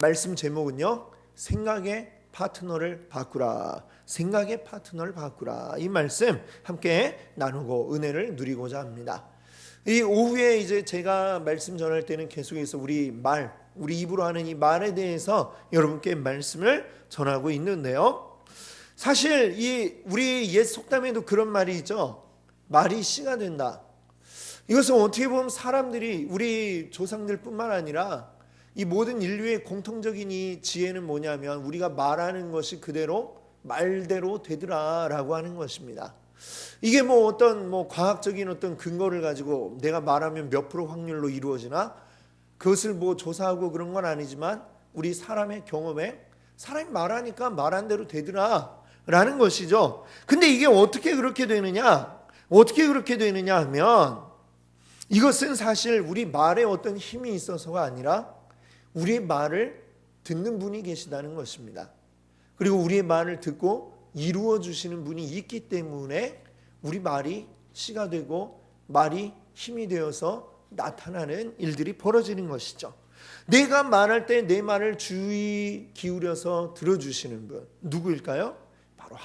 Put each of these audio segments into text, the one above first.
말씀 제목은요, 생각의 파트너를 바꾸라. 생각의 파트너를 바꾸라. 이 말씀 함께 나누고 은혜를 누리고자 합니다. 이 오후에 이제 제가 말씀 전할 때는 계속해서 우리 입으로 하는 이 말에 대해서 여러분께 말씀을 전하고 있는데요. 사실 우리 옛 속담에도 그런 말이 있죠. 말이 씨가 된다. 이것은 어떻게 보면 사람들이, 우리 조상들뿐만 아니라 이 모든 인류의 공통적인 이 지혜는 뭐냐면, 우리가 말하는 것이 그대로 말대로 되더라라고 하는 것입니다. 이게 어떤 과학적인 어떤 근거를 가지고 내가 말하면 몇 프로 확률로 이루어지나, 그것을 조사하고 그런 건 아니지만 우리 사람의 경험에 사람이 말하니까 말한 대로 되더라라는 것이죠. 근데 이게 어떻게 그렇게 되느냐 하면, 이것은 사실 우리 말에 어떤 힘이 있어서가 아니라 우리의 말을 듣는 분이 계시다는 것입니다. 그리고 우리의 말을 듣고 이루어 주시는 분이 있기 때문에 우리 말이 씨가 되고 말이 힘이 되어서 나타나는 일들이 벌어지는 것이죠. 내가 말할 때 내 말을 주의 기울여서 들어주시는 분 누구일까요? 바로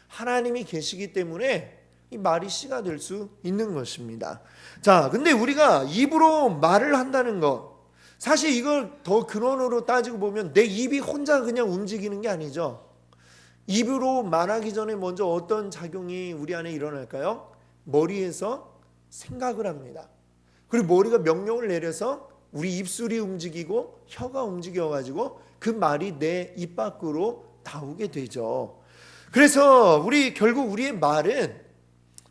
하나님이 계시기 때문에 이 말이 씨가 될 수 있는 것입니다. 자, 근데 우리가 입으로 말을 한다는 것, 사실 이걸 더 근원으로 따지고 보면 내 입이 혼자 그냥 움직이는 게 아니죠. 입으로 말하기 전에 먼저 어떤 작용이 우리 안에 일어날까요? 머리에서 생각을 합니다. 그리고 머리가 명령을 내려서 우리 입술이 움직이고 혀가 움직여가지고 그 말이 내 입 밖으로 나오게 되죠. 그래서 결국 우리의 말은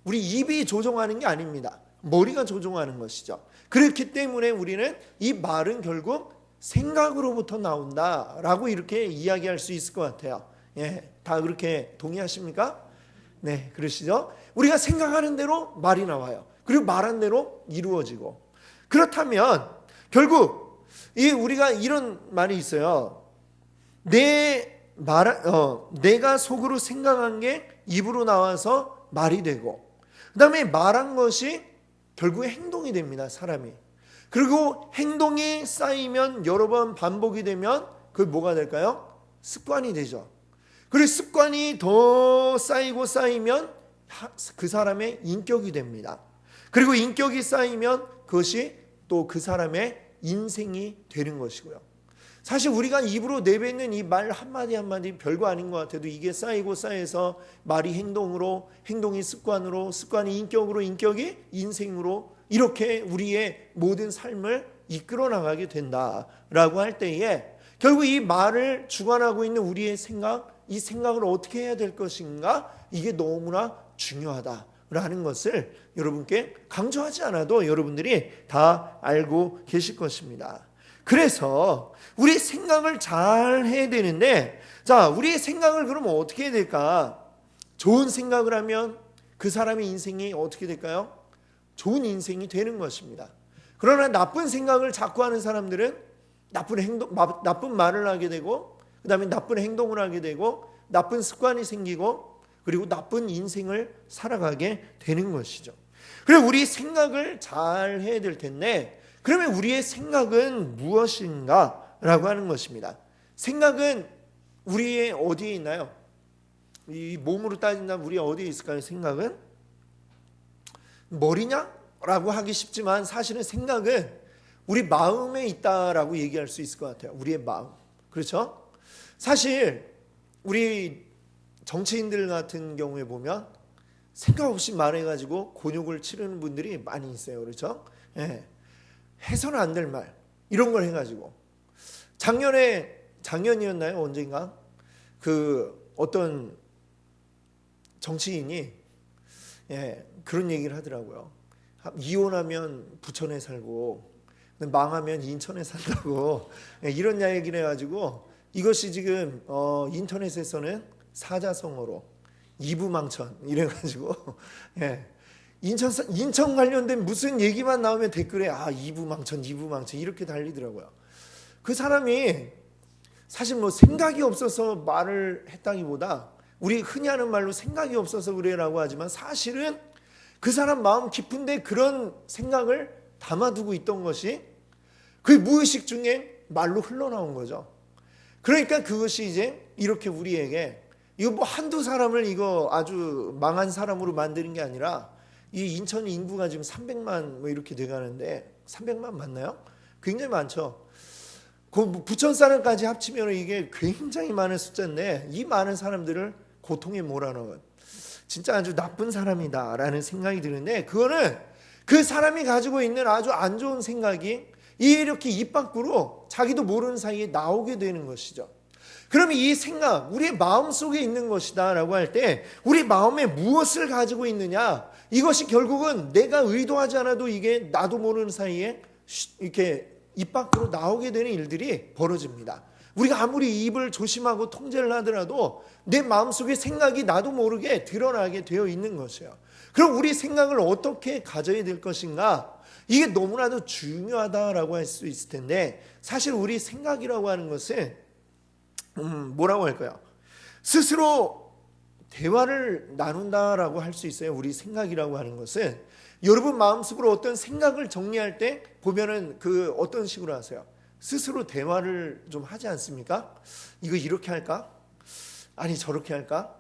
우리 입이 조종하는 게 아닙니다. 머리가 조종하는 것이죠. 그렇기 때문에 우리는 이 말은 결국 생각으로부터 나온다라고 이렇게 이야기할 수 있을 것 같아요. 다 그렇게 동의하십니까? 네, 그러시죠? 우리가 생각하는 대로 말이 나와요. 그리고 말한 대로 이루어지고. 그렇다면 결국 우리가 이런 말이 있어요. 내가 속으로 생각한 게 입으로 나와서 말이 되고, 그 다음에 말한 것이 결국에 행동이 됩니다, 사람이. 그리고 행동이 쌓이면, 여러 번 반복이 되면 그게 뭐가 될까요? 습관이 되죠. 그리고 습관이 더 쌓이면 그 사람의 인격이 됩니다. 그리고 인격이 쌓이면 그것이 또 그 사람의 인생이 되는 것이고요. 사실 우리가 입으로 내뱉는 이 말 한마디 한마디 별거 아닌 것 같아도 이게 쌓이고 쌓여서 말이 행동으로, 행동이 습관으로, 습관이 인격으로, 인격이 인생으로, 이렇게 우리의 모든 삶을 이끌어 나가게 된다라고 할 때에, 결국 이 말을 주관하고 있는 우리의 생각, 이 생각을 어떻게 해야 될 것인가, 이게 너무나 중요하다라는 것을 여러분께 강조하지 않아도 여러분들이 다 알고 계실 것입니다. 그래서 우리 생각을 잘 해야 되는데, 자, 우리의 생각을 그러면 어떻게 해야 될까? 좋은 생각을 하면 그 사람의 인생이 어떻게 될까요? 좋은 인생이 되는 것입니다. 그러나 나쁜 생각을 자꾸 하는 사람들은 나쁜 말을 하게 되고, 그 다음에 나쁜 행동을 하게 되고, 나쁜 습관이 생기고, 그리고 나쁜 인생을 살아가게 되는 것이죠. 그래서 우리 생각을 잘 해야 될 텐데, 그러면 우리의 생각은 무엇인가? 라고 하는 것입니다. 생각은 우리의 어디에 있나요? 이 몸으로 따진다면 우리 어디에 있을까요? 생각은? 머리냐? 라고 하기 쉽지만 사실은 생각은 우리 마음에 있다라고 얘기할 수 있을 것 같아요. 우리의 마음. 그렇죠? 사실 우리 정치인들 같은 경우에 보면 생각 없이 말해가지고 곤욕을 치르는 분들이 많이 있어요. 그렇죠? 해서는 안 될 말, 이런 걸 해가지고, 작년이었나요? 언젠가 어떤 정치인이 그런 얘기를 하더라고요. 이혼하면 부천에 살고 망하면 인천에 산다고 이런 이야기를 해가지고, 이것이 지금 인터넷에서는 사자성어로 이부망천 이래가지고 인천 관련된 무슨 얘기만 나오면 댓글에 이부망천 이렇게 달리더라고요. 그 사람이 사실 생각이 없어서 말을 했다기보다, 우리 흔히 하는 말로 생각이 없어서 그래라고 하지만 사실은 그 사람 마음 깊은데 그런 생각을 담아두고 있던 것이 그 무의식 중에 말로 흘러나온 거죠. 그러니까 그것이 이제 이렇게 우리에게 이거 뭐 한두 사람을 이거 아주 망한 사람으로 만드는 게 아니라 이 인천 인구가 지금 300만 뭐 이렇게 돼가는데 300만 맞나요? 굉장히 많죠. 그 부천 사람까지 합치면 이게 굉장히 많은 숫자인데 이 많은 사람들을 고통에 몰아넣은 진짜 아주 나쁜 사람이다라는 생각이 드는데 그거는 그 사람이 가지고 있는 아주 안 좋은 생각이 이렇게 입 밖으로 자기도 모르는 사이에 나오게 되는 것이죠. 그러면 이 생각, 우리의 마음속에 있는 것이다 라고 할 때 우리 마음에 무엇을 가지고 있느냐, 이것이 결국은 내가 의도하지 않아도 이게 나도 모르는 사이에 이렇게 입 밖으로 나오게 되는 일들이 벌어집니다. 우리가 아무리 입을 조심하고 통제를 하더라도 내 마음속에 생각이 나도 모르게 드러나게 되어 있는 것이에요. 그럼 우리 생각을 어떻게 가져야 될 것인가? 이게 너무나도 중요하다라고 할 수 있을 텐데 사실 우리 생각이라고 하는 것은 뭐라고 할까요? 스스로 대화를 나눈다라고 할 수 있어요. 우리 생각이라고 하는 것은 여러분 마음속으로 어떤 생각을 정리할 때 보면은 그 어떤 식으로 하세요? 스스로 대화를 좀 하지 않습니까? 이거 이렇게 할까? 아니 저렇게 할까?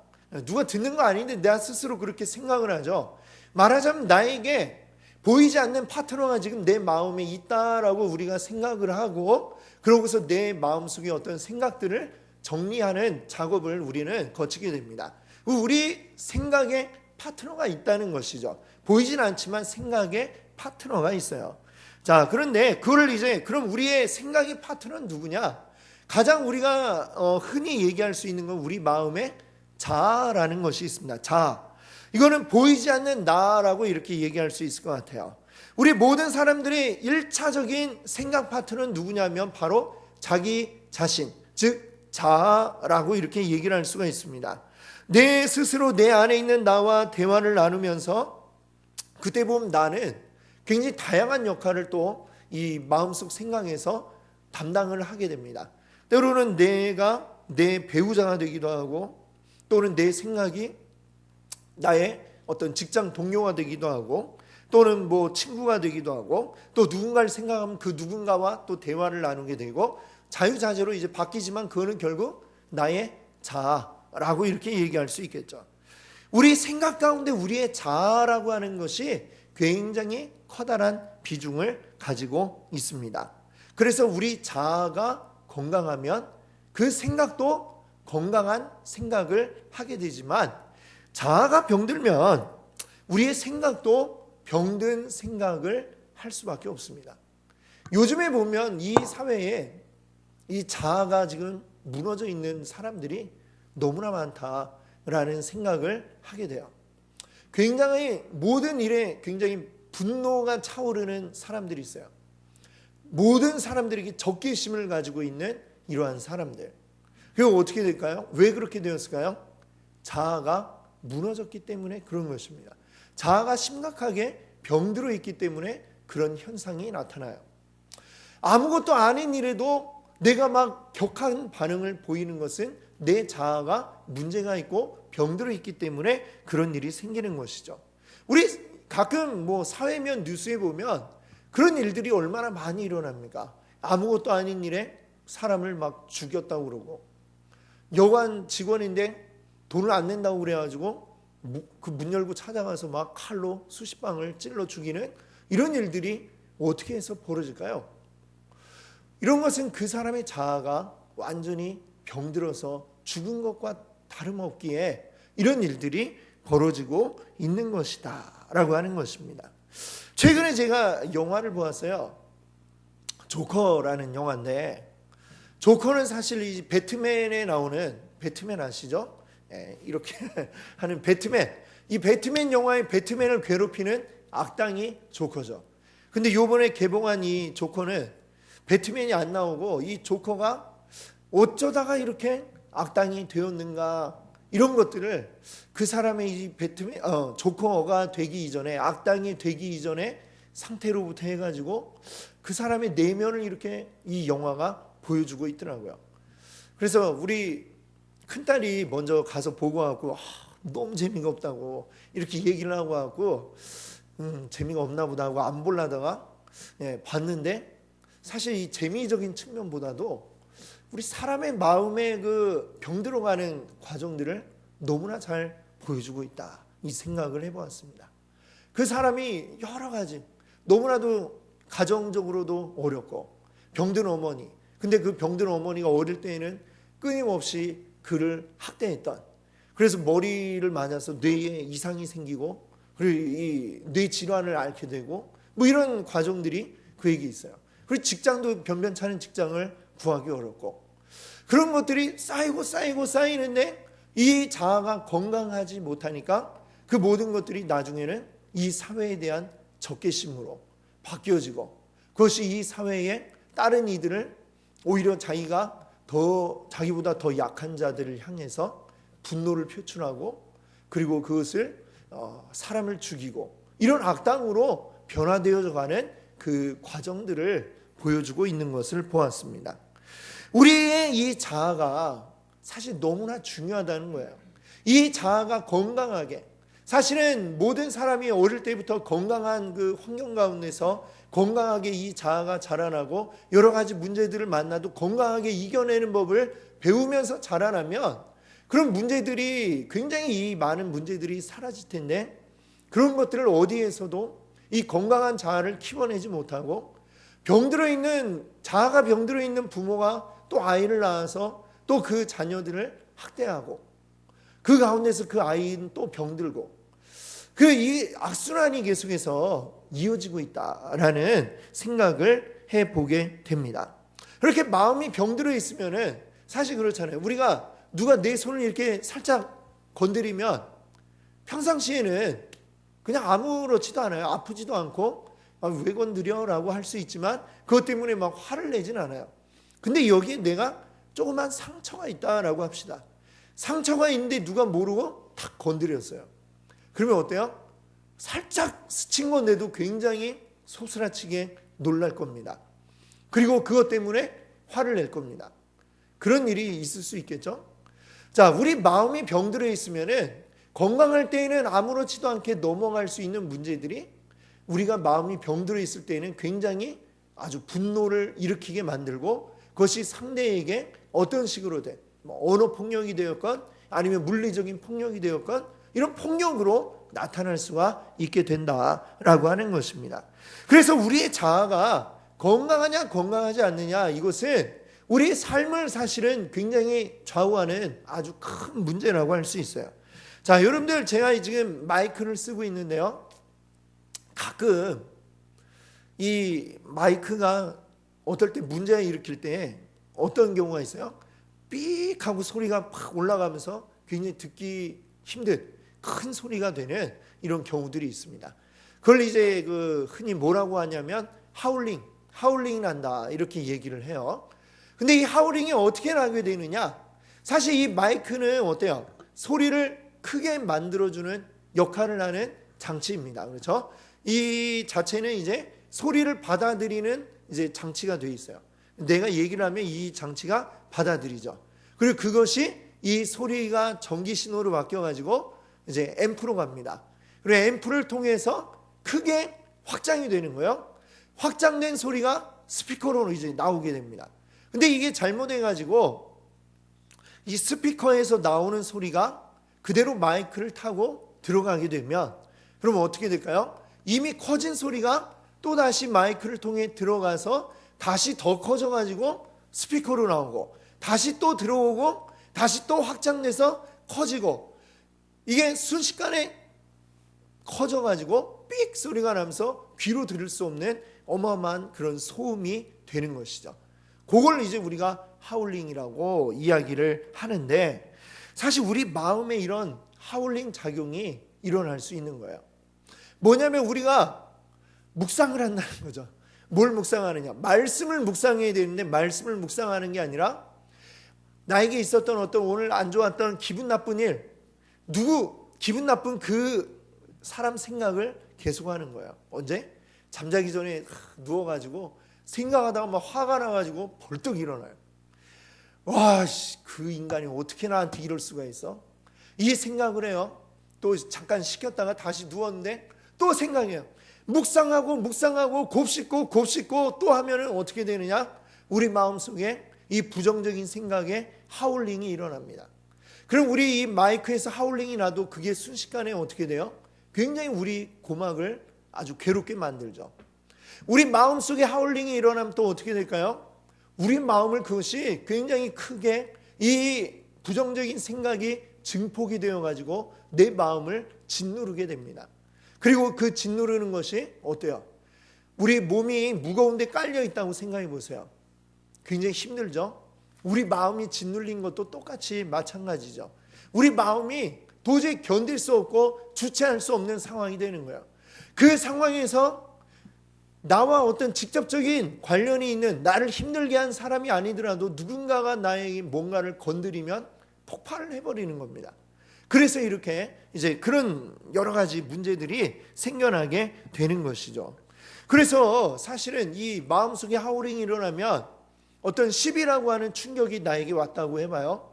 누가 듣는 거 아닌데 내가 스스로 그렇게 생각을 하죠. 말하자면 나에게 보이지 않는 파트너가 지금 내 마음에 있다라고 우리가 생각을 하고 그러고서 내 마음속에 어떤 생각들을 정리하는 작업을 우리는 거치게 됩니다. 우리 생각에 파트너가 있다는 것이죠. 보이진 않지만 생각에 파트너가 있어요. 자, 그런데 그걸 이제 그럼 우리의 생각의 파트너는 누구냐? 가장 우리가 흔히 얘기할 수 있는 건 우리 마음의 자아라는 것이 있습니다. 자아. 이거는 보이지 않는 나라고 이렇게 얘기할 수 있을 것 같아요. 우리 모든 사람들의 1차적인 생각 파트너는 누구냐면 바로 자기 자신, 즉 자아라고 이렇게 얘기를 할 수가 있습니다. 내 스스로 내 안에 있는 나와 대화를 나누면서 그때 보면 나는 굉장히 다양한 역할을 또 이 마음속 생각에서 담당을 하게 됩니다. 때로는 내가 내 배우자가 되기도 하고 또는 내 생각이 나의 어떤 직장 동료가 되기도 하고 또는 뭐 친구가 되기도 하고 또 누군가를 생각하면 그 누군가와 또 대화를 나누게 되고 자유자재로 이제 바뀌지만 그거는 결국 나의 자아라고 이렇게 얘기할 수 있겠죠. 우리 생각 가운데 우리의 자아라고 하는 것이 굉장히 커다란 비중을 가지고 있습니다. 그래서 우리 자아가 건강하면 그 생각도 건강한 생각을 하게 되지만 자아가 병들면 우리의 생각도 병든 생각을 할 수밖에 없습니다. 요즘에 보면 이 사회에 이 자아가 지금 무너져 있는 사람들이 너무나 많다라는 생각을 하게 돼요. 굉장히 모든 일에 굉장히 분노가 차오르는 사람들이 있어요. 모든 사람들에게 적개심을 가지고 있는 이러한 사람들. 그리고 어떻게 될까요? 왜 그렇게 되었을까요? 자아가 무너졌기 때문에 그런 것입니다. 자아가 심각하게 병들어 있기 때문에 그런 현상이 나타나요. 아무것도 아닌 일에도 내가 막 격한 반응을 보이는 것은 내 자아가 문제가 있고 병들어 있기 때문에 그런 일이 생기는 것이죠. 우리 가끔 뭐 사회면 뉴스에 보면 그런 일들이 얼마나 많이 일어납니까? 아무것도 아닌 일에 사람을 막 죽였다고 그러고 여관 직원인데 돈을 안 낸다고 그래가지고 그 문 열고 찾아가서 막 칼로 수십 방을 찔러 죽이는 이런 일들이 어떻게 해서 벌어질까요? 이런 것은 그 사람의 자아가 완전히 병들어서 죽은 것과 다름없기에 이런 일들이 벌어지고 있는 것이다 라고 하는 것입니다. 최근에 제가 영화를 보았어요. 조커라는 영화인데 조커는 사실 이 배트맨에 나오는 배트맨 아시죠? 이렇게 하는 배트맨, 이 배트맨 영화의 배트맨을 괴롭히는 악당이 조커죠. 근데 요번에 개봉한 이 조커는 배트맨이 안 나오고 이 조커가 어쩌다가 이렇게 악당이 되었는가 이런 것들을 그 사람의 이 배트맨 조커가 되기 이전에 악당이 되기 이전에 상태로부터 해가지고 그 사람의 내면을 이렇게 이 영화가 보여주고 있더라고요. 그래서 우리 큰딸이 먼저 가서 보고 와갖고 너무 재미가 없다고 이렇게 얘기를 하고 와갖고 재미가 없나 보다 하고 안 보려다가 봤는데 사실 이 재미적인 측면보다도 우리 사람의 마음에 그 병들어가는 과정들을 너무나 잘 보여주고 있다, 이 생각을 해보았습니다. 그 사람이 여러 가지 너무나도 가정적으로도 어렵고 병든 어머니, 근데 그 병든 어머니가 어릴 때에는 끊임없이 그를 학대했던, 그래서 머리를 맞아서 뇌에 이상이 생기고 그리고 이 뇌 질환을 앓게 되고 뭐 이런 과정들이 그에게 있어요. 그리고 직장도 변변찮은 직장을 구하기 어렵고 그런 것들이 쌓이고 쌓이는데 이 자아가 건강하지 못하니까 그 모든 것들이 나중에는 이 사회에 대한 적개심으로 바뀌어지고 그것이 이 사회에 다른 이들을 오히려 자기보다 더 약한 자들을 향해서 분노를 표출하고 그리고 그것을 사람을 죽이고 이런 악당으로 변화되어 가는 그 과정들을 보여주고 있는 것을 보았습니다. 우리의 이 자아가 사실 너무나 중요하다는 거예요. 이 자아가 건강하게, 사실은 모든 사람이 어릴 때부터 건강한 그 환경 가운데서 건강하게 이 자아가 자라나고 여러 가지 문제들을 만나도 건강하게 이겨내는 법을 배우면서 자라나면 그런 문제들이, 굉장히 이 많은 문제들이 사라질 텐데 그런 것들을 어디에서도 이 건강한 자아를 키워내지 못하고 자아가 병들어 있는 부모가 또 아이를 낳아서 또 그 자녀들을 학대하고 그 가운데서 그 아이는 또 병들고 이 악순환이 계속해서 이어지고 있다라는 생각을 해보게 됩니다. 그렇게 마음이 병들어 있으면은 사실 그렇잖아요. 우리가 누가 내 손을 이렇게 살짝 건드리면 평상시에는 그냥 아무렇지도 않아요. 아프지도 않고 왜 건드려? 라고 할 수 있지만 그것 때문에 막 화를 내진 않아요. 근데 여기에 내가 조그만 상처가 있다라고 합시다. 상처가 있는데 누가 모르고 탁 건드렸어요. 그러면 어때요? 살짝 스친 건데도 굉장히 소스라치게 놀랄 겁니다. 그리고 그것 때문에 화를 낼 겁니다. 그런 일이 있을 수 있겠죠? 자, 우리 마음이 병들어 있으면은 건강할 때에는 아무렇지도 않게 넘어갈 수 있는 문제들이 우리가 마음이 병들어 있을 때에는 굉장히 아주 분노를 일으키게 만들고 그것이 상대에게 어떤 식으로든 언어 폭력이 되었건 아니면 물리적인 폭력이 되었건 이런 폭력으로 나타날 수가 있게 된다라고 하는 것입니다. 그래서 우리의 자아가 건강하냐 건강하지 않느냐, 이것은 우리의 삶을 사실은 굉장히 좌우하는 아주 큰 문제라고 할 수 있어요. 자, 여러분들, 제가 지금 마이크를 쓰고 있는데요, 가끔 이 마이크가 어떨 때 문제를 일으킬 때 어떤 경우가 있어요? 삑 하고 소리가 팍 올라가면서 굉장히 듣기 힘든 큰 소리가 되는 이런 경우들이 있습니다. 그걸 이제 흔히 뭐라고 하냐면 하울링 난다, 이렇게 얘기를 해요. 근데 이 하울링이 어떻게 나게 되느냐? 사실 이 마이크는 어때요? 소리를 크게 만들어주는 역할을 하는 장치입니다. 그렇죠? 이 자체는 이제 소리를 받아들이는 이제 장치가 되어 있어요. 내가 얘기를 하면 이 장치가 받아들이죠. 그리고 그것이 이 소리가 전기 신호로 바뀌어가지고 이제 앰프로 갑니다. 그리고 앰프를 통해서 크게 확장이 되는 거예요. 확장된 소리가 스피커로 이제 나오게 됩니다. 근데 이게 잘못해가지고 이 스피커에서 나오는 소리가 그대로 마이크를 타고 들어가게 되면 그러면 어떻게 될까요? 이미 커진 소리가 또 다시 마이크를 통해 들어가서 다시 더 커져가지고 스피커로 나오고 다시 또 들어오고 다시 또 확장돼서 커지고 이게 순식간에 커져가지고 삑 소리가 나면서 귀로 들을 수 없는 어마어마한 그런 소음이 되는 것이죠. 그걸 이제 우리가 하울링이라고 이야기를 하는데, 사실 우리 마음에 이런 하울링 작용이 일어날 수 있는 거예요. 뭐냐면 우리가 묵상을 한다는 거죠. 뭘 묵상하느냐? 말씀을 묵상해야 되는데 말씀을 묵상하는 게 아니라 나에게 있었던 어떤 오늘 안 좋았던 기분 나쁜 일, 기분 나쁜 그 사람 생각을 계속하는 거예요. 언제? 잠자기 전에 누워가지고 생각하다가 막 화가 나가지고 벌떡 일어나요. 와, 그 인간이 어떻게 나한테 이럴 수가 있어? 이 생각을 해요. 또 잠깐 식혔다가 다시 누웠는데 또 생각해요. 묵상하고 곱씹고 또 하면은 어떻게 되느냐? 우리 마음속에 이 부정적인 생각에 하울링이 일어납니다. 그럼 우리 이 마이크에서 하울링이 나도 그게 순식간에 어떻게 돼요? 굉장히 우리 고막을 아주 괴롭게 만들죠. 우리 마음속에 하울링이 일어나면 또 어떻게 될까요? 우리 마음을 그것이 굉장히 크게 이 부정적인 생각이 증폭이 되어가지고 내 마음을 짓누르게 됩니다. 그리고 그 짓누르는 것이 어때요? 우리 몸이 무거운데 깔려 있다고 생각해 보세요. 굉장히 힘들죠? 우리 마음이 짓눌린 것도 똑같이 마찬가지죠. 우리 마음이 도저히 견딜 수 없고 주체할 수 없는 상황이 되는 거예요. 그 상황에서 나와 어떤 직접적인 관련이 있는 나를 힘들게 한 사람이 아니더라도 누군가가 나에게 뭔가를 건드리면 폭발을 해버리는 겁니다. 그래서 이렇게 이제 그런 여러 가지 문제들이 생겨나게 되는 것이죠. 그래서 사실은 이 마음속에 하울링이 일어나면 어떤 10이라고 하는 충격이 나에게 왔다고 해봐요.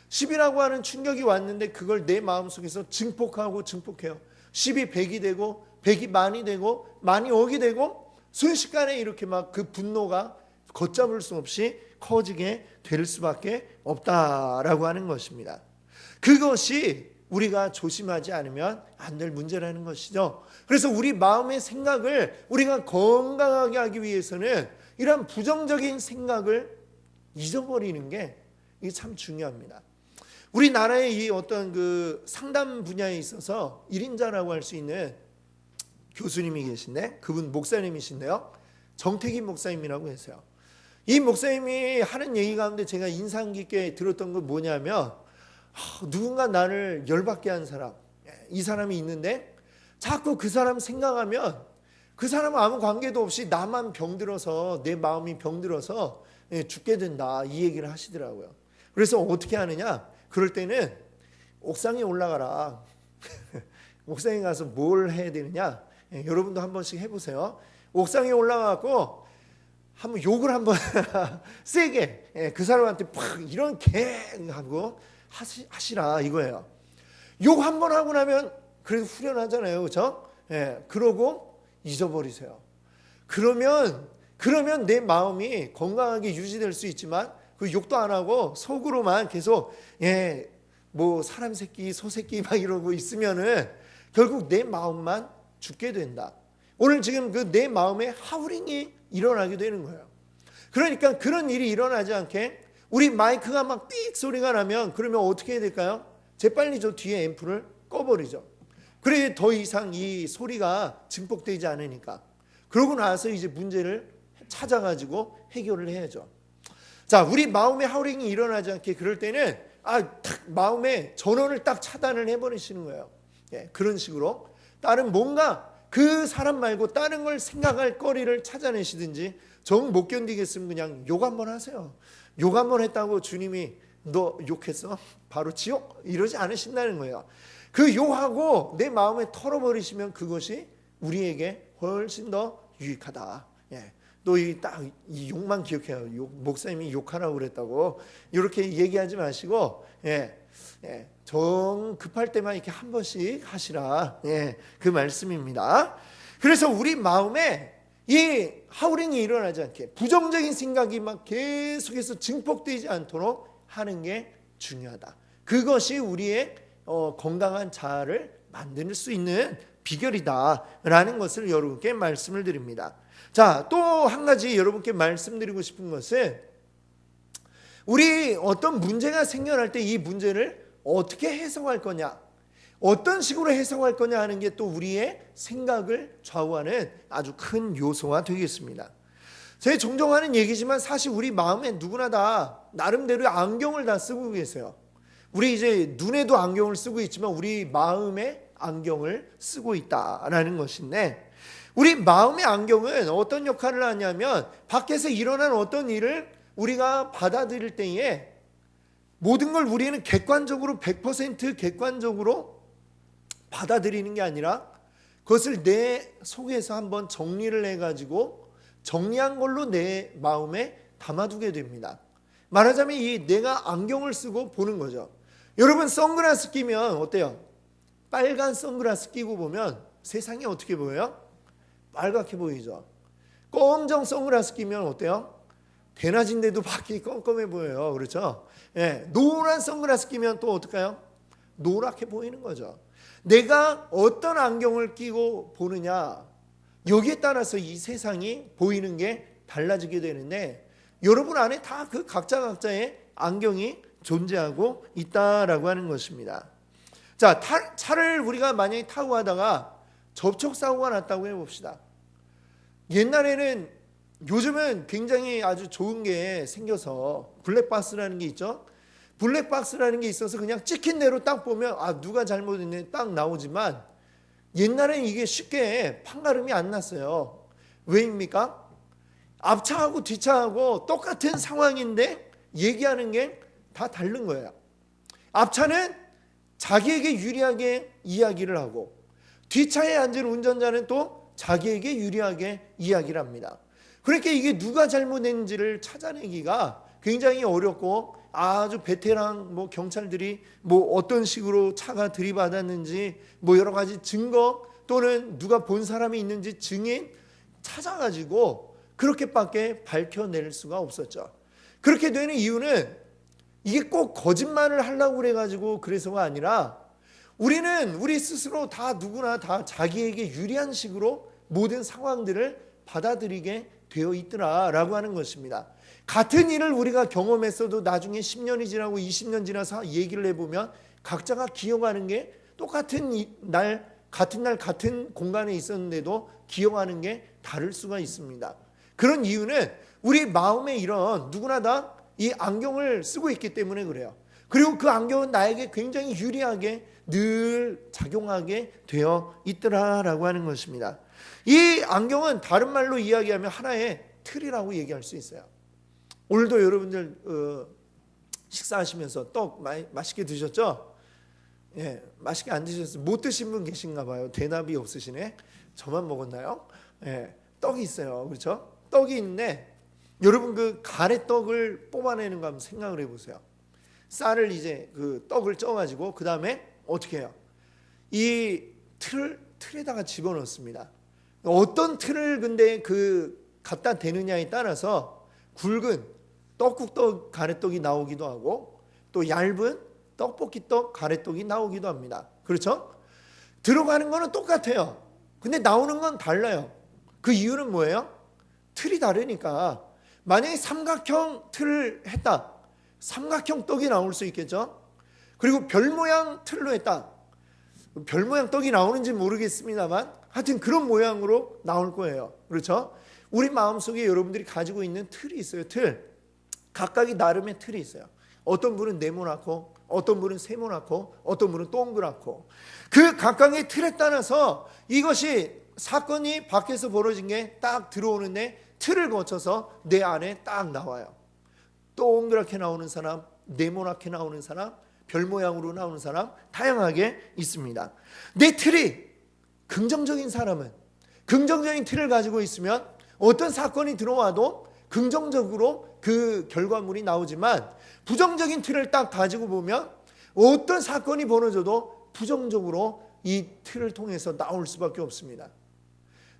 10이라고 하는 충격이 왔는데 그걸 내 마음속에서 증폭해요. 10이 100이 되고 100이 만이 되고 만이 억이 되고 순식간에 이렇게 막 그 분노가 걷잡을 수 없이 커지게 될 수밖에 없다라고 하는 것입니다. 그것이 우리가 조심하지 않으면 안 될 문제라는 것이죠. 그래서 우리 마음의 생각을 우리가 건강하게 하기 위해서는 이런 부정적인 생각을 잊어버리는 게 이게 참 중요합니다. 우리나라의 이 어떤 그 상담 분야에 있어서 1인자라고 할 수 있는 교수님이 계신데 그분 목사님이신데요. 정태기 목사님이라고 했어요. 이 목사님이 하는 얘기 가운데 제가 인상 깊게 들었던 건 뭐냐면 누군가 나를 열받게 한 사람, 이 사람이 있는데 자꾸 그 사람 생각하면 그 사람은 아무 관계도 없이 나만 병들어서 내 마음이 병들어서 죽게 된다 이 얘기를 하시더라고요. 그래서 어떻게 하느냐? 그럴 때는 옥상에 올라가라. 옥상에 가서 뭘 해야 되느냐? 여러분도 한 번씩 해보세요. 옥상에 올라가고 한번 욕을 한번 세게 그 사람한테 팍 이런 개 하고 하시라 이거예요. 욕 한 번 하고 나면 그래도 후련하잖아요, 그렇죠? 그러고 잊어버리세요. 그러면 내 마음이 건강하게 유지될 수 있지만 그 욕도 안 하고 속으로만 계속 뭐 사람 새끼, 소 새끼 막 이러고 있으면은 결국 내 마음만 죽게 된다. 오늘 지금 그 내 마음에 하울링이 일어나게 되는 거예요. 그러니까 그런 일이 일어나지 않게 우리 마이크가 막 삑 소리가 나면 그러면 어떻게 해야 될까요? 재빨리 저 뒤에 앰프를 꺼버리죠. 그래 더 이상 이 소리가 증폭되지 않으니까. 그러고 나서 이제 문제를 찾아가지고 해결을 해야죠. 자, 우리 마음에 하울링이 일어나지 않게 그럴 때는 마음의 전원을 딱 차단을 해버리시는 거예요. 그런 식으로 다른 뭔가 그 사람 말고 다른 걸 생각할 거리를 찾아내시든지 정 못 견디겠으면 그냥 욕 한번 하세요. 욕 한번 했다고 주님이 너 욕했어? 바로 지옥? 이러지 않으신다는 거예요. 그 욕하고 내 마음에 털어버리시면 그것이 우리에게 훨씬 더 유익하다. 또 이 욕만 기억해요. 목사님이 욕하라고 그랬다고 이렇게 얘기하지 마시고 정 급할 때만 이렇게 한 번씩 하시라. 그 말씀입니다. 그래서 우리 마음에 이 하울링이 일어나지 않게 부정적인 생각이 막 계속해서 증폭되지 않도록 하는 게 중요하다. 그것이 우리의 건강한 자아를 만들 수 있는 비결이다라는 것을 여러분께 말씀을 드립니다. 자, 또 한 가지 여러분께 말씀드리고 싶은 것은 우리 어떤 문제가 생겨날 때 이 문제를 어떻게 해석할 거냐, 어떤 식으로 해석할 거냐 하는 게 또 우리의 생각을 좌우하는 아주 큰 요소가 되겠습니다. 제가 종종 하는 얘기지만 사실 우리 마음에 누구나 다 나름대로 안경을 다 쓰고 계세요. 우리 이제 눈에도 안경을 쓰고 있지만 우리 마음에 안경을 쓰고 있다라는 것인데 우리 마음의 안경은 어떤 역할을 하냐면 밖에서 일어난 어떤 일을 우리가 받아들일 때에 모든 걸 우리는 객관적으로 100% 객관적으로 받아들이는 게 아니라 그것을 내 속에서 한번 정리를 해가지고 정리한 걸로 내 마음에 담아두게 됩니다. 말하자면 이 내가 안경을 쓰고 보는 거죠. 여러분 선글라스 끼면 어때요? 빨간 선글라스 끼고 보면 세상이 어떻게 보여요? 빨갛게 보이죠. 검정 선글라스 끼면 어때요? 대낮인데도 밖이 껌껌해 보여요. 그렇죠? 예, 노란 선글라스 끼면 또 어떨까요? 노랗게 보이는 거죠. 내가 어떤 안경을 끼고 보느냐, 여기에 따라서 이 세상이 보이는 게 달라지게 되는데, 여러분 안에 다 그 각자의 안경이 존재하고 있다라고 하는 것입니다. 자, 차를 우리가 만약에 타고 가다가 접촉사고가 났다고 해봅시다. 옛날에는, 요즘은 굉장히 아주 좋은 게 생겨서 블랙박스라는 게 있죠. 블랙박스라는 게 있어서 그냥 찍힌 대로 딱 보면 누가 잘못했네 딱 나오지만, 옛날에는 이게 쉽게 판가름이 안 났어요. 왜입니까? 앞차하고 뒤차하고 똑같은 상황인데 얘기하는 게 다 다른 거예요. 앞차는 자기에게 유리하게 이야기를 하고, 뒤차에 앉은 운전자는 또 자기에게 유리하게 이야기를 합니다. 그러니까 이게 누가 잘못했는지를 찾아내기가 굉장히 어렵고, 아주 베테랑 경찰들이 어떤 식으로 차가 들이받았는지 여러 가지 증거, 또는 누가 본 사람이 있는지 증인 찾아가지고 그렇게밖에 밝혀낼 수가 없었죠. 그렇게 되는 이유는 이게 꼭 거짓말을 하려고 그래가지고 그래서가 아니라, 우리는 우리 스스로 다 누구나 다 자기에게 유리한 식으로 모든 상황들을 받아들이게 되어 있더라라고 하는 것입니다. 같은 일을 우리가 경험했어도 나중에 10년이 지나고 20년 지나서 얘기를 해보면 각자가 기억하는 게 똑같은 같은 날 같은 공간에 있었는데도 기억하는 게 다를 수가 있습니다. 그런 이유는 우리 마음에 이런, 누구나 다 이 안경을 쓰고 있기 때문에 그래요. 그리고 그 안경은 나에게 굉장히 유리하게 늘 작용하게 되어 있더라라고 하는 것입니다. 이 안경은 다른 말로 이야기하면 하나의 틀이라고 얘기할 수 있어요. 오늘도 여러분들 식사하시면서 떡 맛있게 드셨죠? 예, 맛있게 안 드셨어요. 못 드신 분 계신가 봐요. 대답이 없으시네. 저만 먹었나요? 예, 떡이 있어요. 그렇죠? 떡이 있는데, 여러분 그 가래떡을 뽑아내는 거 한번 생각을 해보세요. 쌀을 이제 그 떡을 쪄가지고 그 다음에 어떻게 해요? 이 틀에다가 집어넣습니다. 어떤 틀을 근데 갖다 대느냐에 따라서 굵은 떡국떡 가래떡이 나오기도 하고, 또 얇은 떡볶이떡 가래떡이 나오기도 합니다. 그렇죠? 들어가는 거는 똑같아요. 근데 나오는 건 달라요. 그 이유는 뭐예요? 틀이 다르니까. 만약에 삼각형 틀을 했다, 삼각형 떡이 나올 수 있겠죠. 그리고 별 모양 틀로 했다, 별 모양 떡이 나오는지 모르겠습니다만 하여튼 그런 모양으로 나올 거예요. 그렇죠? 우리 마음속에 여러분들이 가지고 있는 틀이 있어요. 틀, 각각이 나름의 틀이 있어요. 어떤 분은 네모나고, 어떤 분은 세모나고, 어떤 분은 동그랗고, 그 각각의 틀에 따라서 이것이 사건이 밖에서 벌어진 게 딱 들어오는데 틀을 거쳐서 내 안에 딱 나와요. 동그랗게 나오는 사람, 네모나게 나오는 사람, 별 모양으로 나오는 사람, 다양하게 있습니다. 내 틀이 긍정적인 사람은 긍정적인 틀을 가지고 있으면 어떤 사건이 들어와도 긍정적으로 그 결과물이 나오지만, 부정적인 틀을 딱 가지고 보면 어떤 사건이 벌어져도 부정적으로 이 틀을 통해서 나올 수밖에 없습니다.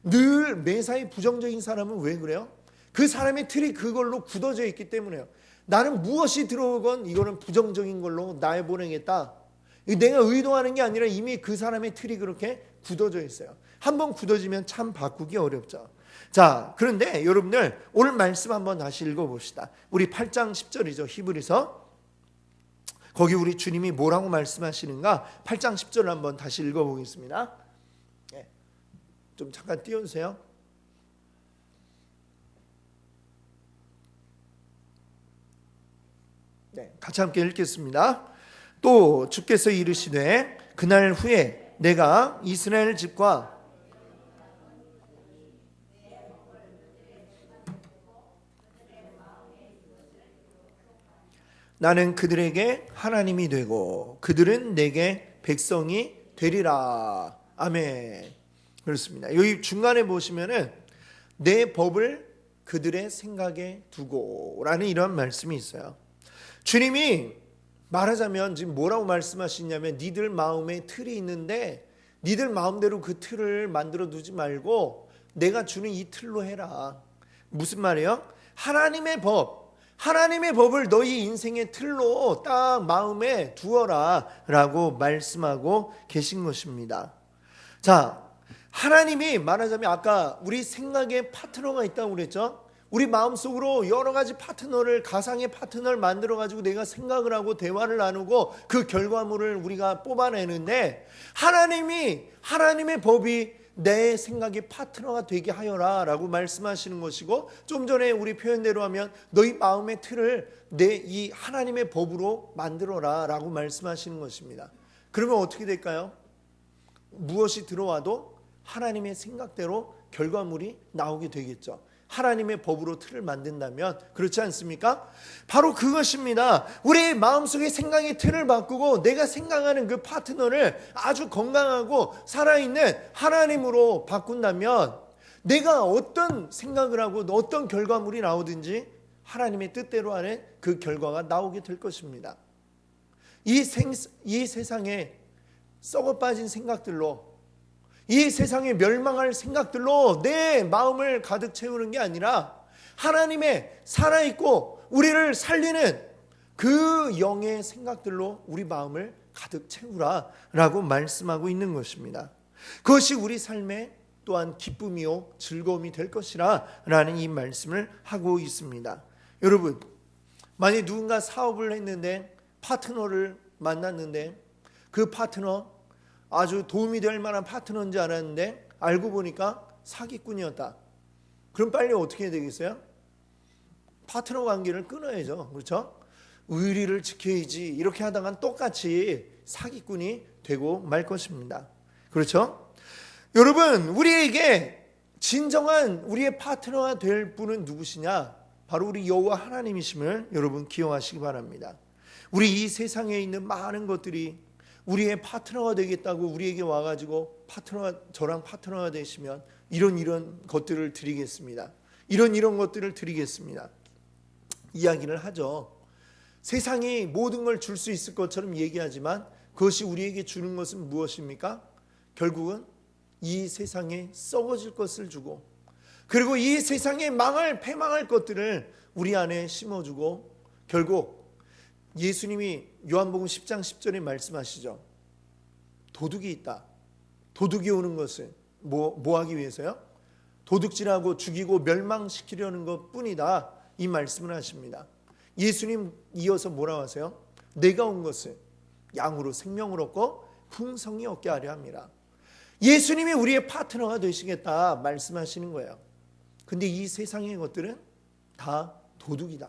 늘 매사에 부정적인 사람은 왜 그래요? 그 사람의 틀이 그걸로 굳어져 있기 때문에요. 나는 무엇이 들어오건 이거는 부정적인 걸로 내보내겠다. 내가 의도하는 게 아니라 이미 그 사람의 틀이 그렇게 굳어져 있어요. 한번 굳어지면 참 바꾸기 어렵죠. 자, 그런데 여러분들 오늘 말씀 한번 다시 읽어봅시다. 우리 8장 10절이죠. 히브리서. 거기 우리 주님이 뭐라고 말씀하시는가? 8장 10절을 한번 다시 읽어보겠습니다. 좀 잠깐 띄워주세요. 네, 같이 함께 읽겠습니다. 또 주께서 이르시되 그날 후에 내가 이스라엘 집과 나는 그들에게 하나님이 되고 그들은 내게 백성이 되리라. 아멘. 그렇습니다. 여기 중간에 보시면은 내 법을 그들의 생각에 두고라는 이런 말씀이 있어요. 주님이 말하자면 지금 뭐라고 말씀하시냐면, 니들 마음에 틀이 있는데 니들 마음대로 그 틀을 만들어 두지 말고 내가 주는 이 틀로 해라. 무슨 말이에요? 하나님의 법을 너희 인생의 틀로 딱 마음에 두어라 라고 말씀하고 계신 것입니다. 자, 하나님이 말하자면 아까 우리 생각에 파트너가 있다고 그랬죠? 우리 마음속으로 여러 가지 파트너를, 가상의 파트너를 만들어 가지고 내가 생각을 하고 대화를 나누고 그 결과물을 우리가 뽑아내는데, 하나님의 법이 내 생각의 파트너가 되게 하여라 라고 말씀하시는 것이고, 좀 전에 우리 표현대로 하면 너희 마음의 틀을 내 이 하나님의 법으로 만들어라 라고 말씀하시는 것입니다. 그러면 어떻게 될까요? 무엇이 들어와도 하나님의 생각대로 결과물이 나오게 되겠죠. 하나님의 법으로 틀을 만든다면. 그렇지 않습니까? 바로 그것입니다. 우리 마음속의 생각의 틀을 바꾸고 내가 생각하는 그 파트너를 아주 건강하고 살아있는 하나님으로 바꾼다면, 내가 어떤 생각을 하고 어떤 결과물이 나오든지 하나님의 뜻대로 하는 그 결과가 나오게 될 것입니다. 이 세상에 썩어 빠진 생각들로, 이 세상에 멸망할 생각들로 내 마음을 가득 채우는 게 아니라 하나님의 살아있고 우리를 살리는 그 영의 생각들로 우리 마음을 가득 채우라 라고 말씀하고 있는 것입니다. 그것이 우리 삶의 또한 기쁨이요 즐거움이 될 것이라 라는 이 말씀을 하고 있습니다. 여러분, 만약 누군가 사업을 했는데 파트너를 만났는데 그 파트너 아주 도움이 될 만한 파트너인 줄 알았는데 알고 보니까 사기꾼이었다. 그럼 빨리 어떻게 해야 되겠어요? 파트너 관계를 끊어야죠. 그렇죠? 의리를 지켜야지. 이렇게 하다간 똑같이 사기꾼이 되고 말 것입니다. 그렇죠? 여러분, 우리에게 진정한 우리의 파트너가 될 분은 누구시냐? 바로 우리 여호와 하나님이심을 여러분 기억하시기 바랍니다. 우리 이 세상에 있는 많은 것들이 우리의 파트너가 되겠다고 우리에게 와가지고 저랑 파트너가 되시면 이런 것들을 드리겠습니다. 이런 것들을 드리겠습니다. 이야기를 하죠. 세상이 모든 걸 줄 수 있을 것처럼 얘기하지만 그것이 우리에게 주는 것은 무엇입니까? 결국은 이 세상에 썩어질 것을 주고, 그리고 이 세상에 패망할 것들을 우리 안에 심어주고, 결국 예수님이 요한복음 10장 10절에 말씀하시죠. 도둑이 있다. 도둑이 오는 것은 뭐 하기 위해서요? 도둑질하고 죽이고 멸망시키려는 것뿐이다. 이 말씀을 하십니다. 예수님 이어서 뭐라고 하세요? 내가 온 것은 양으로 생명을 얻고 풍성히 얻게 하려 합니다. 예수님이 우리의 파트너가 되시겠다 말씀하시는 거예요. 근데 이 세상의 것들은 다 도둑이다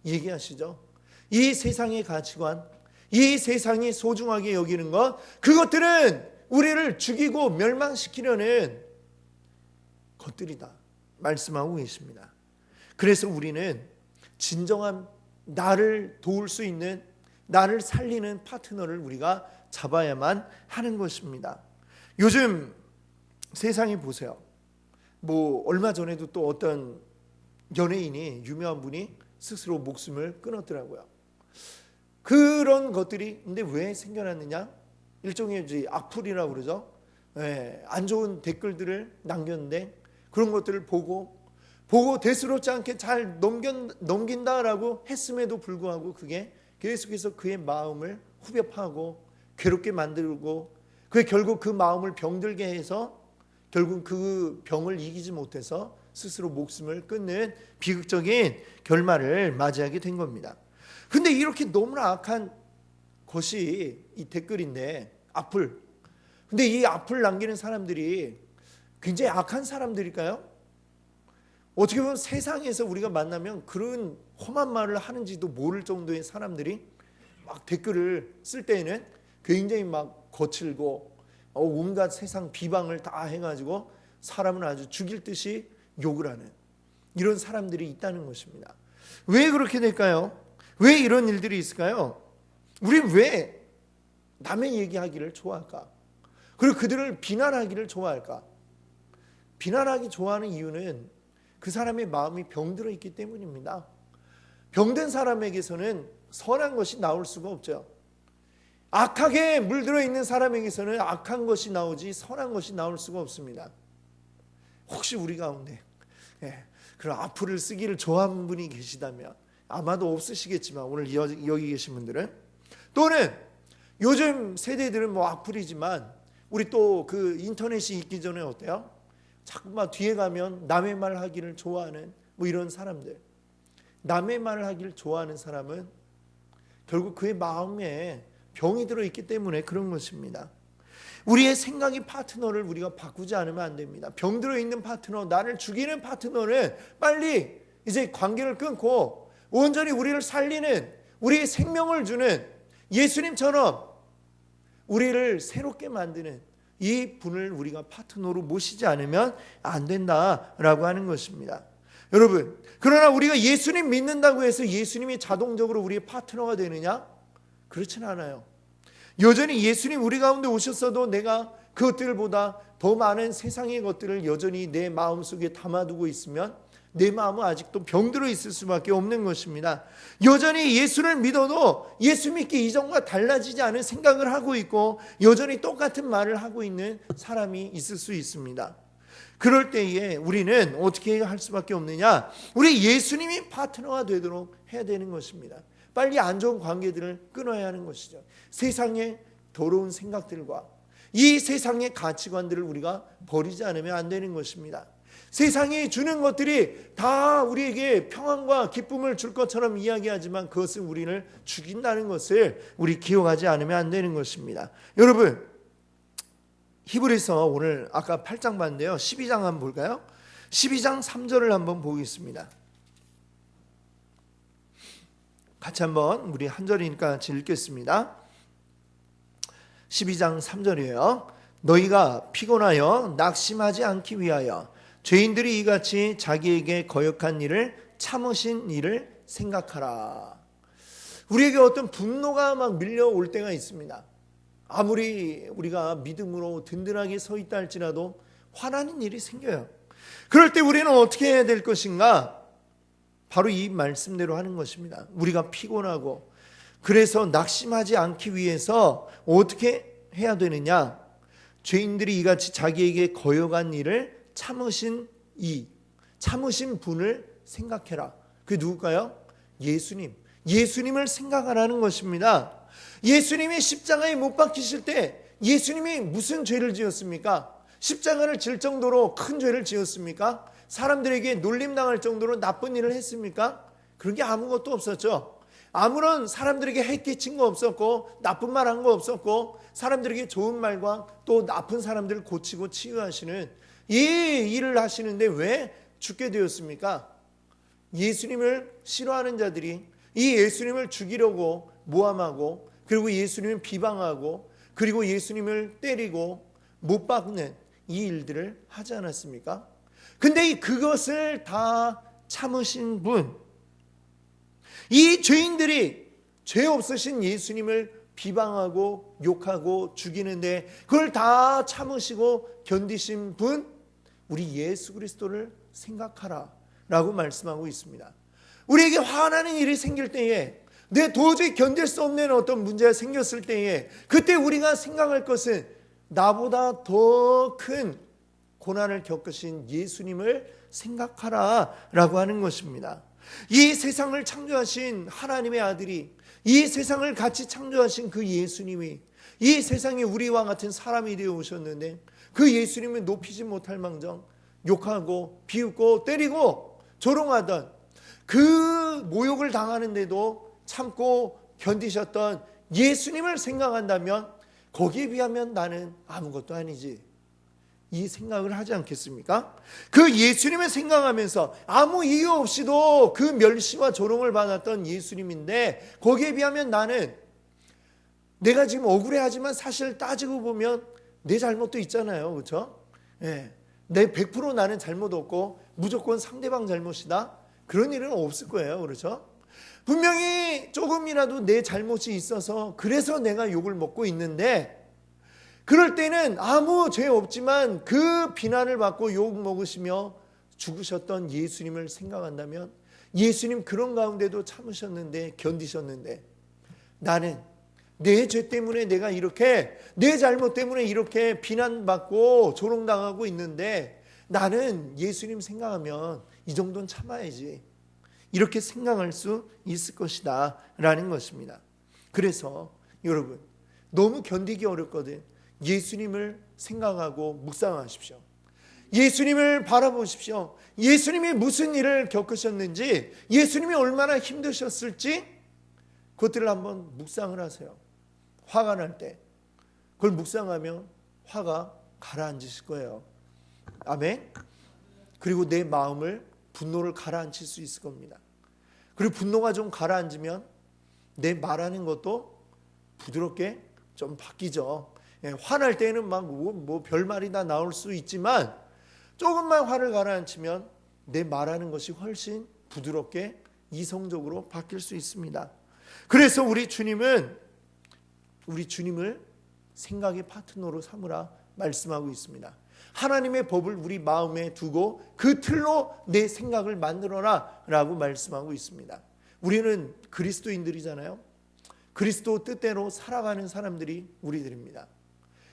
얘기하시죠. 이 세상의 가치관, 이 세상이 소중하게 여기는 것, 그것들은 우리를 죽이고 멸망시키려는 것들이다 말씀하고 계십니다. 그래서 우리는 진정한 나를 도울 수 있는, 나를 살리는 파트너를 우리가 잡아야만 하는 것입니다. 요즘 세상에 보세요. 얼마 전에도 또 어떤 연예인이, 유명한 분이 스스로 목숨을 끊었더라고요. 그런 것들이 근데 왜 생겨났느냐? 일종의 이제 악플이라고 그러죠. 안 좋은 댓글들을 남겼는데 그런 것들을 보고 대수롭지 않게 잘 넘긴다라고 했음에도 불구하고 그게 계속해서 그의 마음을 후벼 파고 괴롭게 만들고, 그게 결국 그 마음을 병들게 해서 결국 그 병을 이기지 못해서 스스로 목숨을 끊는 비극적인 결말을 맞이하게 된 겁니다. 근데 이렇게 너무나 악한 것이 이 댓글인데, 악플. 근데 이 악플 남기는 사람들이 굉장히 악한 사람들일까요? 어떻게 보면 세상에서 우리가 만나면 그런 험한 말을 하는지도 모를 정도의 사람들이 막 댓글을 쓸 때에는 굉장히 막 거칠고 온갖 세상 비방을 다 해가지고 사람을 아주 죽일 듯이 욕을 하는 이런 사람들이 있다는 것입니다. 왜 그렇게 될까요? 왜 이런 일들이 있을까요? 우린 왜 남의 얘기하기를 좋아할까? 그리고 그들을 비난하기를 좋아할까? 비난하기 좋아하는 이유는 그 사람의 마음이 병들어 있기 때문입니다. 병든 사람에게서는 선한 것이 나올 수가 없죠. 악하게 물들어 있는 사람에게서는 악한 것이 나오지 선한 것이 나올 수가 없습니다. 혹시 우리 가운데 그런 악플을 쓰기를 좋아하는 분이 계시다면, 아마도 없으시겠지만 오늘 여기 계신 분들은, 또는 요즘 세대들은 뭐 악플이지만 우리 또 그 인터넷이 있기 전에 어때요? 자꾸만 뒤에 가면 남의 말 하기를 좋아하는 뭐 이런 사람들, 남의 말을 하기를 좋아하는 사람은 결국 그의 마음에 병이 들어있기 때문에 그런 것입니다. 우리의 생각의 파트너를 우리가 바꾸지 않으면 안 됩니다. 병들어 있는 파트너, 나를 죽이는 파트너는 빨리 이제 관계를 끊고 온전히 우리를 살리는, 우리의 생명을 주는 예수님처럼 우리를 새롭게 만드는 이 분을 우리가 파트너로 모시지 않으면 안 된다라고 하는 것입니다. 여러분, 그러나 우리가 예수님 믿는다고 해서 예수님이 자동적으로 우리의 파트너가 되느냐? 그렇진 않아요. 여전히 예수님 우리 가운데 오셨어도 내가 그것들보다 더 많은 세상의 것들을 여전히 내 마음속에 담아두고 있으면 내 마음은 아직도 병들어 있을 수밖에 없는 것입니다. 여전히 예수를 믿어도 예수 믿기 이전과 달라지지 않은 생각을 하고 있고 여전히 똑같은 말을 하고 있는 사람이 있을 수 있습니다. 그럴 때에 우리는 어떻게 할 수밖에 없느냐? 우리 예수님이 파트너가 되도록 해야 되는 것입니다. 빨리 안 좋은 관계들을 끊어야 하는 것이죠. 세상의 더러운 생각들과 이 세상의 가치관들을 우리가 버리지 않으면 안 되는 것입니다. 세상이 주는 것들이 다 우리에게 평안과 기쁨을 줄 것처럼 이야기하지만 그것은 우리를 죽인다는 것을 우리 기억하지 않으면 안 되는 것입니다. 여러분, 히브리서 오늘 아까 8장 봤는데요, 12장 한번 볼까요? 12장 3절을 한번 보겠습니다. 같이 한번 우리 한 절이니까 같이 읽겠습니다. 12장 3절이에요. 너희가 피곤하여 낙심하지 않기 위하여 죄인들이 이같이 자기에게 거역한 일을 참으신 일을 생각하라. 우리에게 어떤 분노가 막 밀려올 때가 있습니다. 아무리 우리가 믿음으로 든든하게 서 있다 할지라도 화나는 일이 생겨요. 그럴 때 우리는 어떻게 해야 될 것인가? 바로 이 말씀대로 하는 것입니다. 우리가 피곤하고 그래서 낙심하지 않기 위해서 어떻게 해야 되느냐? 죄인들이 이같이 자기에게 거역한 일을 참으신 분을 생각해라. 그게 누굴까요? 예수님을 생각하라는 것입니다. 예수님이 십자가에 못 박히실 때 예수님이 무슨 죄를 지었습니까? 십자가를 질 정도로 큰 죄를 지었습니까? 사람들에게 놀림당할 정도로 나쁜 일을 했습니까? 그런 게 아무것도 없었죠. 아무런 사람들에게 해끼친 거 없었고 나쁜 말 한 거 없었고 사람들에게 좋은 말과 또 나쁜 사람들을 고치고 치유하시는 이 일을 하시는데 왜 죽게 되었습니까? 예수님을 싫어하는 자들이 이 예수님을 죽이려고 모함하고 그리고 예수님을 비방하고 그리고 예수님을 때리고 못 박는 이 일들을 하지 않았습니까? 근데 그것을 다 참으신 분, 이 죄인들이 죄 없으신 예수님을 비방하고 욕하고 죽이는데 그걸 다 참으시고 견디신 분, 우리 예수 그리스도를 생각하라 라고 말씀하고 있습니다. 우리에게 화나는 일이 생길 때에, 내 도저히 견딜 수 없는 어떤 문제가 생겼을 때에 그때 우리가 생각할 것은 나보다 더 큰 고난을 겪으신 예수님을 생각하라 라고 하는 것입니다. 이 세상을 창조하신 하나님의 아들이, 이 세상을 같이 창조하신 그 예수님이 이 세상에 우리와 같은 사람이 되어 오셨는데 그 예수님을 높이지 못할 망정 욕하고 비웃고 때리고 조롱하던 그 모욕을 당하는데도 참고 견디셨던 예수님을 생각한다면 거기에 비하면 나는 아무것도 아니지, 이 생각을 하지 않겠습니까? 그 예수님을 생각하면서 아무 이유 없이도 그 멸시와 조롱을 받았던 예수님인데 거기에 비하면 나는, 내가 지금 억울해하지만 사실 따지고 보면 내 잘못도 있잖아요. 그렇죠? 예. 내 100% 나는 잘못 없고 무조건 상대방 잘못이다, 그런 일은 없을 거예요. 그렇죠? 분명히 조금이라도 내 잘못이 있어서 그래서 내가 욕을 먹고 있는데, 그럴 때는 아무 죄 없지만 그 비난을 받고 욕 먹으시며 죽으셨던 예수님을 생각한다면 예수님 그런 가운데도 참으셨는데 견디셨는데, 나는 내 죄 때문에 내가 이렇게, 내 잘못 때문에 이렇게 비난받고 조롱당하고 있는데 나는 예수님 생각하면 이 정도는 참아야지, 이렇게 생각할 수 있을 것이다 라는 것입니다. 그래서 여러분, 너무 견디기 어렵거든. 예수님을 생각하고 묵상하십시오. 예수님을 바라보십시오. 예수님이 무슨 일을 겪으셨는지, 예수님이 얼마나 힘드셨을지 그것들을 한번 묵상을 하세요. 화가 날 때 그걸 묵상하면 화가 가라앉으실 거예요. 아멘. 그리고 내 마음을, 분노를 가라앉힐 수 있을 겁니다. 그리고 분노가 좀 가라앉으면 내 말하는 것도 부드럽게 좀 바뀌죠. 화날 때는 막 뭐 별말이 다 나올 수 있지만 조금만 화를 가라앉히면 내 말하는 것이 훨씬 부드럽게 이성적으로 바뀔 수 있습니다. 그래서 우리 주님을 생각의 파트너로 삼으라 말씀하고 있습니다. 하나님의 법을 우리 마음에 두고 그 틀로 내 생각을 만들어라 라고 말씀하고 있습니다. 우리는 그리스도인들이잖아요. 그리스도 뜻대로 살아가는 사람들이 우리들입니다.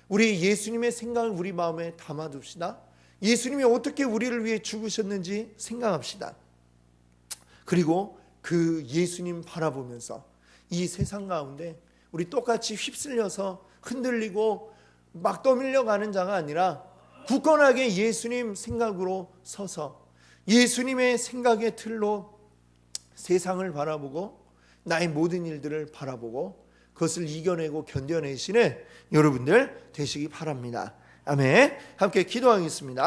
우리 예수님의 생각을 우리 마음에 담아둡시다. 예수님이 어떻게 우리를 위해 죽으셨는지 생각합시다. 그리고 그 예수님 바라보면서 이 세상 가운데 우리 똑같이 휩쓸려서 흔들리고 막 떠밀려가는 자가 아니라 굳건하게 예수님 생각으로 서서 예수님의 생각의 틀로 세상을 바라보고 나의 모든 일들을 바라보고 그것을 이겨내고 견뎌내시는 여러분들 되시기 바랍니다. 아멘. 함께 기도하겠습니다.